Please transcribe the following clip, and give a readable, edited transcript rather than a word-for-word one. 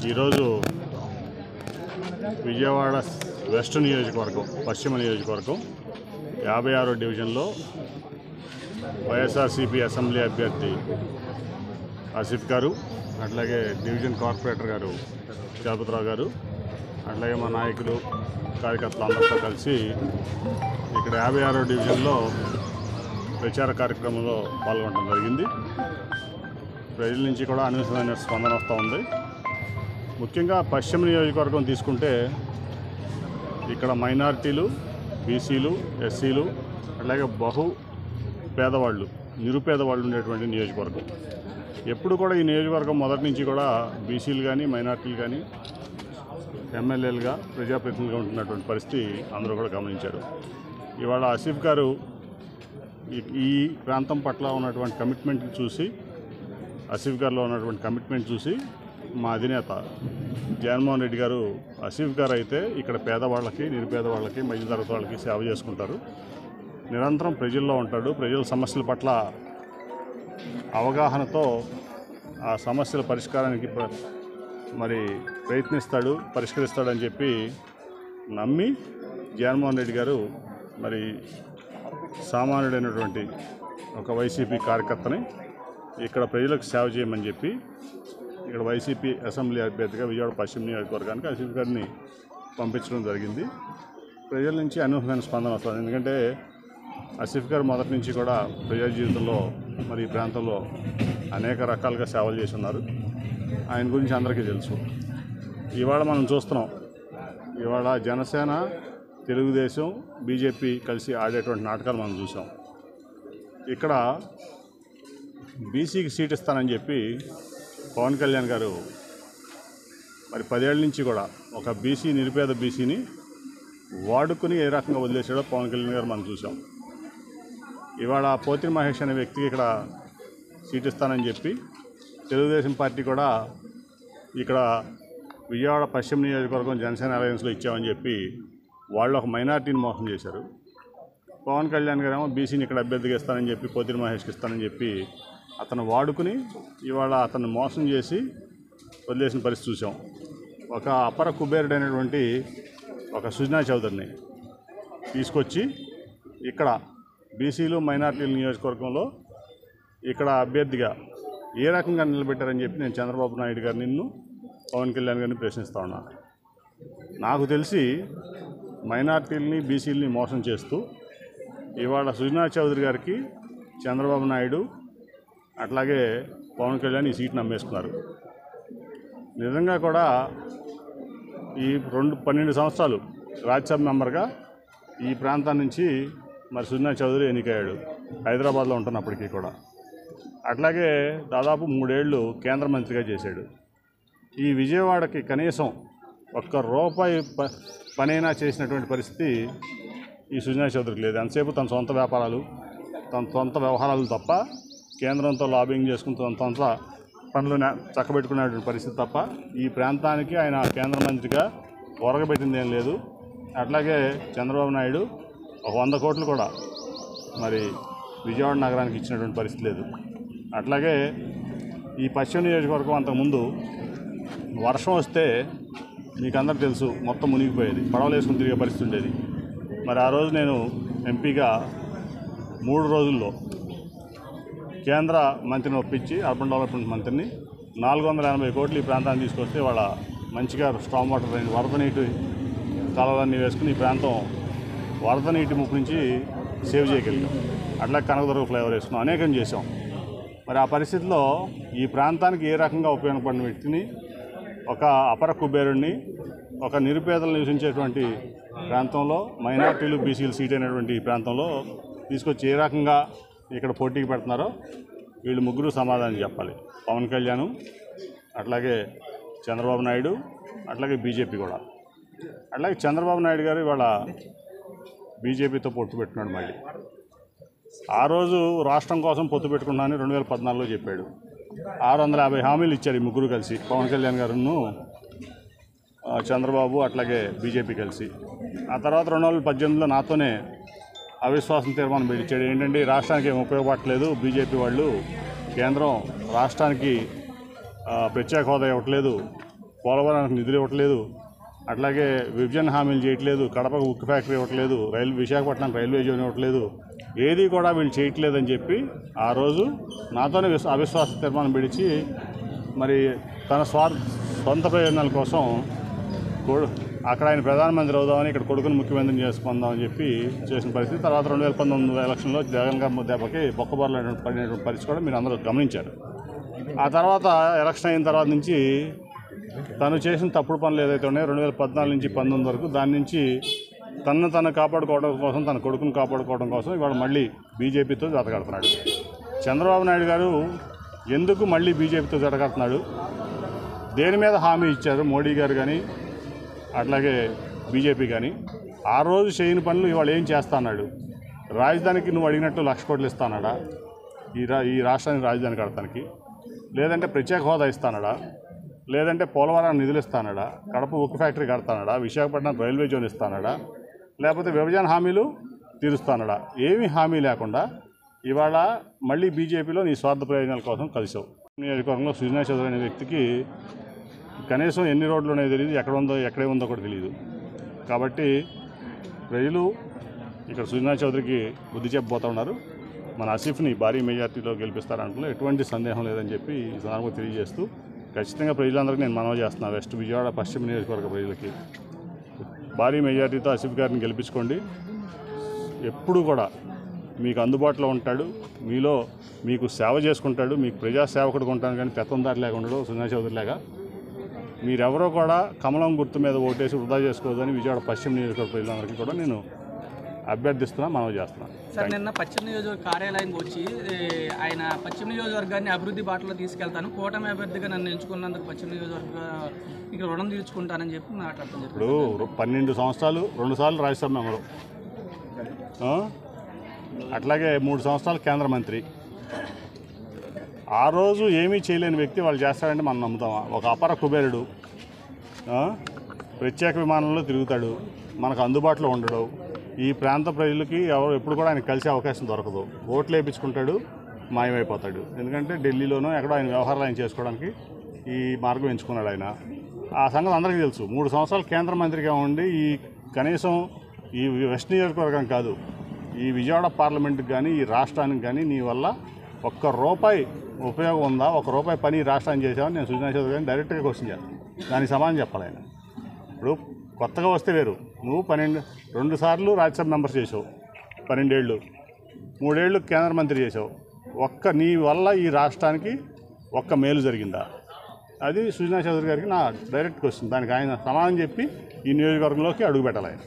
ఈరోజు విజయవాడ వెస్ట్ నియోజకవర్గం పశ్చిమ నియోజకవర్గం 56వ డివిజన్లో వైఎస్ఆర్సీపీ అసెంబ్లీ అభ్యర్థి ఆసిఫ్ గారు, అట్లాగే డివిజన్ కార్పొరేటర్ గారు చలపతిరావు గారు, అట్లాగే మా నాయకులు కార్యకర్తలు అందరితో కలిసి ఇక్కడ 56వ డివిజన్లో ప్రచార కార్యక్రమంలో పాల్గొనడం జరిగింది. ప్రజల నుంచి కూడా అనూహ్యమైన స్పందన వస్తూ ఉంది. ముఖ్యంగా పశ్చిమ నియోజకవర్గం తీసుకుంటే ఇక్కడ మైనారిటీలు, బీసీలు, ఎస్సీలు, అట్లాగే పేదవాళ్ళు, నిరుపేదవాళ్ళు ఉండేటువంటి నియోజకవర్గం. ఎప్పుడు కూడా ఈ నియోజకవర్గం మొదటి నుంచి కూడా బీసీలు కానీ మైనారిటీలు కానీ ఎమ్మెల్యేలుగా ప్రజాప్రతినిధులుగా ఉంటున్నటువంటి పరిస్థితి అందరూ కూడా గమనించారు. ఇవాళ ఆసిఫ్ గారు ఈ ప్రాంతం పట్ల ఉన్నటువంటి కమిట్మెంట్ చూసి, ఆసిఫ్ గారిలో ఉన్నటువంటి కమిట్మెంట్ చూసి మా అధినేత జగన్మోహన్ రెడ్డి గారు ఆసిఫ్ గారు అయితే ఇక్కడ పేదవాళ్ళకి, నిరుపేదవాళ్ళకి, మధ్యతరగతి వాళ్ళకి సేవ చేసుకుంటారు. నిరంతరం ప్రజల్లో ఉంటాడు. ప్రజల సమస్యల పట్ల అవగాహనతో ఆ సమస్యల పరిష్కారానికి ప్రయత్నిస్తాడు, పరిష్కరిస్తాడని చెప్పి నమ్మి జగన్మోహన్ రెడ్డి గారు సామాన్యుడైనటువంటి ఒక వైసీపీ కార్యకర్తని ఇక్కడ ప్రజలకు సేవ చేయమని చెప్పి ఇక్కడ వైసీపీ అసెంబ్లీ అభ్యర్థిగా విజయవాడ పశ్చిమ నియోజకవర్గానికి ఆసిఫ్ గారిని పంపించడం జరిగింది. ప్రజల నుంచి అనూహ్యమైన స్పందన వస్తుంది. ఎందుకంటే ఆసిఫ్ గారు మొదటి నుంచి కూడా ప్రజా జీవితంలో ఈ ప్రాంతంలో అనేక రకాలుగా సేవలు చేసి ఉన్నారు. ఆయన గురించి అందరికీ తెలుసు. ఇవాళ మనం చూస్తున్నాం, ఇవాళ జనసేన, తెలుగుదేశం, బీజేపీ కలిసి ఆడేటువంటి నాటకాలు మనం చూసాం. ఇక్కడ బీసీకి సీట్ ఇస్తానని చెప్పి పవన్ కళ్యాణ్ గారు 10 ఏళ్ళ నుంచి కూడా ఒక నిరుపేద బీసీని వాడుకుని ఏ రకంగా వదిలేసాడో పవన్ కళ్యాణ్ గారు మనం చూసాం. ఇవాళ పోతిరి మహేష్ అనే వ్యక్తికి ఇక్కడ సీట్ ఇస్తానని చెప్పి తెలుగుదేశం పార్టీ కూడా ఇక్కడ విజయవాడ పశ్చిమ నియోజకవర్గం జనసేన అలయన్స్లో ఇచ్చామని చెప్పి వాళ్ళు ఒక మైనార్టీని మోసం చేశారు. పవన్ కళ్యాణ్ గారు ఏమో బీసీని ఇక్కడ అభ్యర్థిగా ఇస్తానని చెప్పి పోతిరి మహేష్కి ఇస్తానని చెప్పి అతను వాడుకుని ఇవాళ అతను మోసం చేసి వదిలేసిన పరిస్థితి చూసాం. ఒక అపర కుబేరుడైనటువంటి ఒక సుజనా చౌదరిని తీసుకొచ్చి ఇక్కడ బీసీలు, మైనార్టీల నియోజకవర్గంలో ఇక్కడ అభ్యర్థిగా ఏ రకంగా నిలబెట్టారని చెప్పి నేను చంద్రబాబు నాయుడు గారిని, పవన్ కళ్యాణ్ గారిని ప్రశ్నిస్తా ఉన్నా. నాకు తెలిసి మైనార్టీలని, బీసీలని మోసం చేస్తూ ఇవాళ సుజనా చౌదరి గారికి చంద్రబాబు నాయుడు అట్లాగే పవన్ కళ్యాణ్ ఈ సీట్ని అమ్మేసుకున్నారు. నిజంగా కూడా ఈ 12 సంవత్సరాలు రాజ్యసభ మెంబర్గా ఈ ప్రాంతం నుంచి సుజనా చౌదరి ఎన్నికయ్యాడు, హైదరాబాద్లో ఉంటున్నప్పటికీ కూడా. అట్లాగే దాదాపు 3 ఏళ్ళు కేంద్ర మంత్రిగా చేశాడు. ఈ విజయవాడకి కనీసం ₹1 పనైనా చేసినటువంటి పరిస్థితి ఈ సుజనా చౌదరికి లేదు. అంతసేపు తన సొంత వ్యాపారాలు, తన సొంత వ్యవహారాలు తప్ప, కేంద్రంతో లాబింగ్ చేసుకుని తన సొంత పనులు చక్కబెట్టుకునేటువంటి పరిస్థితి తప్ప ఈ ప్రాంతానికి ఆయన కేంద్ర మంత్రిగా ఒరగబెట్టింది ఏం లేదు. అట్లాగే చంద్రబాబు నాయుడు 100 కోట్లు కూడా విజయవాడ నగరానికి ఇచ్చినటువంటి పరిస్థితి లేదు. అట్లాగే ఈ పశ్చిమ నియోజకవర్గం అంతకుముందు వర్షం వస్తే మీకు అందరికీ తెలుసు మొత్తం మునిగిపోయేది, పడవలు వేసుకుని తిరిగే పరిస్థితి ఉండేది. ఆ రోజు నేను ఎంపీగా 3 రోజుల్లో కేంద్ర మంత్రిని ఒప్పించి, అర్బన్ డెవలప్మెంట్ మంత్రిని 480 కోట్లు ఈ ప్రాంతాన్ని తీసుకొస్తే వాళ్ళ మంచిగా స్టామ్ వాటర్ డ్రైన్, వరద నీటి కాలువలన్నీ వేసుకుని ఈ ప్రాంతం వరద నీటి ముప్పు నుంచి సేవ్ చేయగలిగాం. అట్లా కనకదుర్గ ఫ్లైఓవర్ వేసుకున్నాం, అనేకం చేసాం. ఆ పరిస్థితిలో ఈ ప్రాంతానికి ఏ రకంగా ఉపయోగపడిన వ్యక్తిని, ఒక అపర కుబేరుణ్ణి, ఒక నిరుపేదలు నివసించేటువంటి ప్రాంతంలో మైనార్టీలు, బీసీలు సీట్ అయినటువంటి ఈ ప్రాంతంలో తీసుకొచ్చి ఏ రకంగా ఇక్కడ పోటీకి పెడుతున్నారో వీళ్ళు ముగ్గురు సమాధానం చెప్పాలి. పవన్ కళ్యాణ్, అట్లాగే చంద్రబాబు నాయుడు, అట్లాగే బీజేపీ కూడా. అట్లాగే చంద్రబాబు నాయుడు గారు ఇవాళ బీజేపీతో పొత్తు పెట్టుకున్నాడు. మళ్ళీ ఆ రోజు రాష్ట్రం కోసం పొత్తు పెట్టుకున్నానని 2014లో చెప్పాడు. 650 హామీలు ఇచ్చారు ఈ ముగ్గురు కలిసి, పవన్ కళ్యాణ్ గారును, చంద్రబాబు, అట్లాగే బీజేపీ కలిసి. ఆ తర్వాత 2018లో నాతోనే అవిశ్వాసం తీర్మానం పెట్టించాడు. ఏంటంటే రాష్ట్రానికి ఏం ఉపయోగపడలేదు, బీజేపీ వాళ్ళు కేంద్రం రాష్ట్రానికి ప్రత్యేక హోదా ఇవ్వట్లేదు, పోలవరానికి నిధులు ఇవ్వట్లేదు, అట్లాగే విభజన హామీలు చేయట్లేదు, కడప ఉక్కు ఫ్యాక్టరీ ఇవ్వట్లేదు, విశాఖపట్నం రైల్వే జోన్ ఇవ్వట్లేదు, ఏది కూడా వీళ్ళు చేయట్లేదని చెప్పి ఆ రోజు నాతోనే అవిశ్వాస తీర్మానం పిలిచి మరి తన సొంత ప్రయోజనాల కోసం అక్కడ ఆయన ప్రధానమంత్రి అవుదామని ఇక్కడ కొడుకుని ముఖ్యమంత్రిని చేసుకుందామని చెప్పి చేసిన పరిస్థితి. తర్వాత 2019 ఎలక్షన్లో జగన్ గారి దెబ్బకి బొక్కబారులు పడినటువంటి పరిస్థితి కూడా మీరు అందరూ గమనించారు. ఆ తర్వాత ఎలక్షన్ అయిన తర్వాత నుంచి తను చేసిన తప్పుడు పనులు ఏదైతే ఉన్నాయో 2014 నుంచి 2019 వరకు దాని నుంచి తను కాపాడుకోవడం కోసం, తన కొడుకుని కాపాడుకోవడం కోసం ఇవాళ మళ్ళీ బీజేపీతో జతకడుతున్నాడు. చంద్రబాబు నాయుడు గారు ఎందుకు మళ్ళీ బీజేపీతో జతకడుతున్నాడు? దేని మీద హామీ ఇచ్చారు మోడీ గారు కానీ అట్లాగే బీజేపీ కానీ? ఆ రోజు చేయని పనులు ఇవాళ ఏం చేస్తా అన్నాడు? రాజధానికి నువ్వు అడిగినట్టు 1,00,000 కోట్లు ఇస్తానడా ఈ రాష్ట్రానికి రాజధాని కడతానికి? లేదంటే ప్రత్యేక హోదా ఇస్తానడా? లేదంటే పోలవరాన్ని నిధులు ఇస్తానడా? కడప ఉక్కు ఫ్యాక్టరీ కడతానడా? విశాఖపట్నం రైల్వే జోన్ ఇస్తానడా? లేకపోతే విభజన హామీలు తీరుస్తానడా? ఏమీ హామీ లేకుండా ఇవాళ మళ్ళీ బీజేపీలో నీ స్వార్థ ప్రయోజనాల కోసం కలిసావు. నియోజకవర్గంలో సుజనా చౌదరి అనే వ్యక్తికి కనీసం ఎన్ని రోడ్లు ఉన్నాయో తెలియదు, ఎక్కడే ఉందో కూడా తెలియదు. కాబట్టి ప్రజలు ఇక్కడ సుజనా చౌదరికి బుద్ధి చెప్పబోతూ ఉన్నారు. మన ఆసిఫ్ని భారీ మెజార్టీలో గెలిపిస్తారంటే ఎటువంటి సందేహం లేదని చెప్పి ఈ సందర్భంగా తెలియజేస్తూ ఖచ్చితంగా ప్రజలందరికీ నేను మనవి చేస్తున్నాను. వెస్ట్ విజయవాడ పశ్చిమ నియోజకవర్గ ప్రజలకి భారీ మెజార్టీతో ఆసిఫ్ గారిని గెలిపించుకోండి. ఎప్పుడు కూడా మీకు అందుబాటులో ఉంటాడు, మీకు సేవ చేసుకుంటాడు, మీకు ప్రజాసేవకుడిగా ఉంటాను. కానీ పెత్తందారి లేక ఉండడు సుజనా చౌదరి లేక. మీరెవరో కూడా కమలం గుర్తు మీద ఓటేసి వృధా చేసుకోవద్దని విజయవాడ పశ్చిమ నియోజకవర్గ ప్రజలందరికీ కూడా నేను అభ్యర్థిస్తున్నా, మనవి చేస్తున్నాను. సార్, నిన్న పశ్చిమ నియోజకవర్గ కార్యాలయానికి వచ్చి ఆయన పశ్చిమ నియోజకవర్గాన్ని అభివృద్ధి బాటలో తీసుకెళ్తాను, కూటమి అభ్యర్థిగా నన్ను ఎంచుకున్నందుకు పశ్చిమ నియోజకవర్గ ఇక రుణం తీర్చుకుంటానని చెప్పి మాట్లాడుతుంది. ఇప్పుడు 12 సంవత్సరాలు 2 సార్లు రాజ్యసభ మెంబరు, అట్లాగే 3 సంవత్సరాలు కేంద్ర మంత్రి. ఆ రోజు ఏమీ చేయలేని వ్యక్తి వాళ్ళు చేస్తాడంటే మనం నమ్ముతామా? ఒక అపర కుబేరుడు ప్రత్యేక విమానంలో తిరుగుతాడు, మనకు అందుబాటులో ఉండడు. ఈ ప్రాంత ప్రజలకి ఎప్పుడు కూడా ఆయన కలిసే అవకాశం దొరకదు. ఓట్లు వేయించుకుంటాడు, మాయమైపోతాడు. ఎందుకంటే ఢిల్లీలోనో ఎక్కడో ఆయన వ్యవహారాలు ఆయన చేసుకోవడానికి ఈ మార్గం ఎంచుకున్నాడు ఆయన. ఆ సంగతి అందరికీ తెలుసు. 3 సంవత్సరాలు కేంద్ర మంత్రిగా ఉండి కనీసం ఈ వెస్ట్ నియోజకవర్గం కాదు, ఈ విజయవాడ పార్లమెంట్కి కానీ ఈ రాష్ట్రానికి కానీ నీ వల్ల ₹1 ఉపయోగం ఉందా? ₹1 పని రాష్ట్రానికి చేసామని నేను సుజనా చౌదరి గారిని డైరెక్ట్గా క్వశ్చన్ చేస్తాను. దానికి సమాధానం చెప్పాలి ఆయన. ఇప్పుడు కొత్తగా వస్తే వేరు. నువ్వు 2 సార్లు రాజ్యసభ మెంబర్స్ చేసావు, 12 ఏళ్ళు, 3 ఏళ్ళు కేంద్ర మంత్రి చేసావు. నీ వల్ల ఈ రాష్ట్రానికి మేలు జరిగిందా? అది సుజనా చౌదరి గారికి నా డైరెక్ట్ క్వశ్చన్. దానికి ఆయన సమాధానం చెప్పి ఈ నియోజకవర్గంలోకి అడుగు పెట్టాలి ఆయన.